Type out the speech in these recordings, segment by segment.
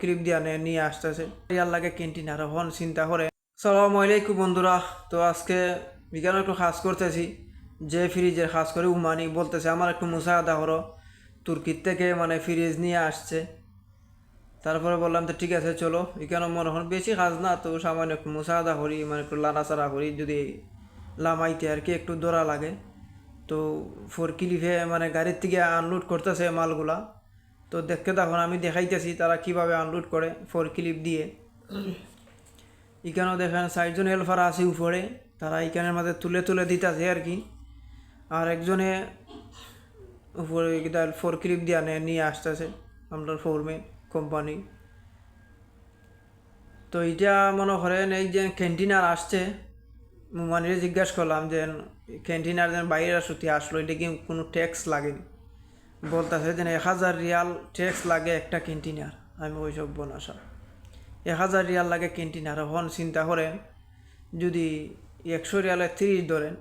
Clip দিয়ে নিয়ে আসতেছে রিয়াল লাগে ক্যান্টিন আর হন চিন্তা করে। সালামু আলাইকুম বন্ধুরা, তো আজকে বিজ্ঞান একটু কাজ করতেছি যে ফ্রিজের কাজ করে উমানি বলতেছে আমার একটু মুসাহাদা করো, তুর্কির থেকে মানে ফ্রিজ নিয়ে আসছে। তারপরে বললাম তো ঠিক আছে চলো, এখানে মনে হয় বেশি কাজ না, তো সামান্য একটু মুসাহাদা করি, মানে একটু লাড়াচাড়া করি, যদি লামাইতে আর কি একটু দৌড়া লাগে। তো ফোর ক্লিপে মানে গাড়ির থেকে আনলোড করতেছে মালগুলা। তো দেখতে তখন আমি দেখাইতেছি তারা কিভাবে আনলোড করে ফোর ক্লিপ দিয়ে। এখানেও দেখেন 4জন হেল্পার আছে উপরে, তারা এখানের মাঝে তুলে তুলে দিতেছে আর কি। আর একজনে উপরে ফোর ক্লিপ দিয়ে নিয়ে আসতেছে আপনার ফোরম্যান কোম্পানি। তো এটা মনে করেন এই যে ক্যান্টিনার আসছে, মানে জিজ্ঞাসা করলাম যে ক্যান্টিনার যেন বাইরে সত্যি আসলো, এটা কি কোনো ট্যাক্স লাগেনি? বলতেছে যে 1000 রিয়াল ট্যাক্স লাগে একটা ক্যান্টিনার। আমি ওইসব বনাসা 1000 রিয়াল লাগে ক্যান্টিনার। হন চিন্তা করেন, যদি 100 রিয়ালে 30 ধরেন,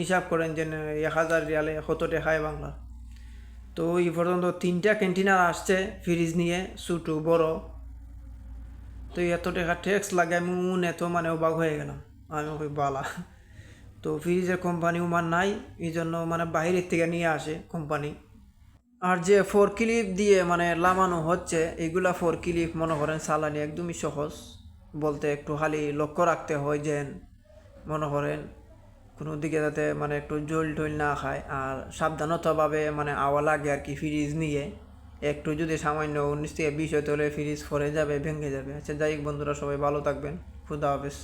হিসাব করেন যে 1000 রিয়ালে কত টাকায় বাংলা। তো এই পর্যন্ত 3টা ক্যান্টিনার আসছে ফ্রিজ নিয়ে, ছোটো বড়। তো এত টাকা ট্যাক্স লাগে, আমি এত মানে অবাক হয়ে গেলাম। আমি ওই বালা, তো ফ্রিজের কোম্পানি উমান নাই, এই জন্য মানে বাইরের থেকে নিয়ে আসে কোম্পানি। আর যে ফোর ক্লিপ দিয়ে মানে লামানো হচ্ছে, এগুলা ফোর ক্লিপ মনে করেন চালানি একদমই সহজ, বলতে একটু খালি লক্ষ্য রাখতে হয় যে মনে করেন কোনো দিকে যাতে মানে একটু জল টল না খায়, আর সাবধানতাভাবে মানে আওয়া লাগে আর কি। ফ্রিজ নিয়ে একটু যদি সামান্য 19 থেকে 20 হতে হলে ফ্রিজ ফরে যাবে, ভেঙে যাবে। আচ্ছা যাই হোক বন্ধুরা, সবাই ভালো থাকবেন, খুদা হাফেজ।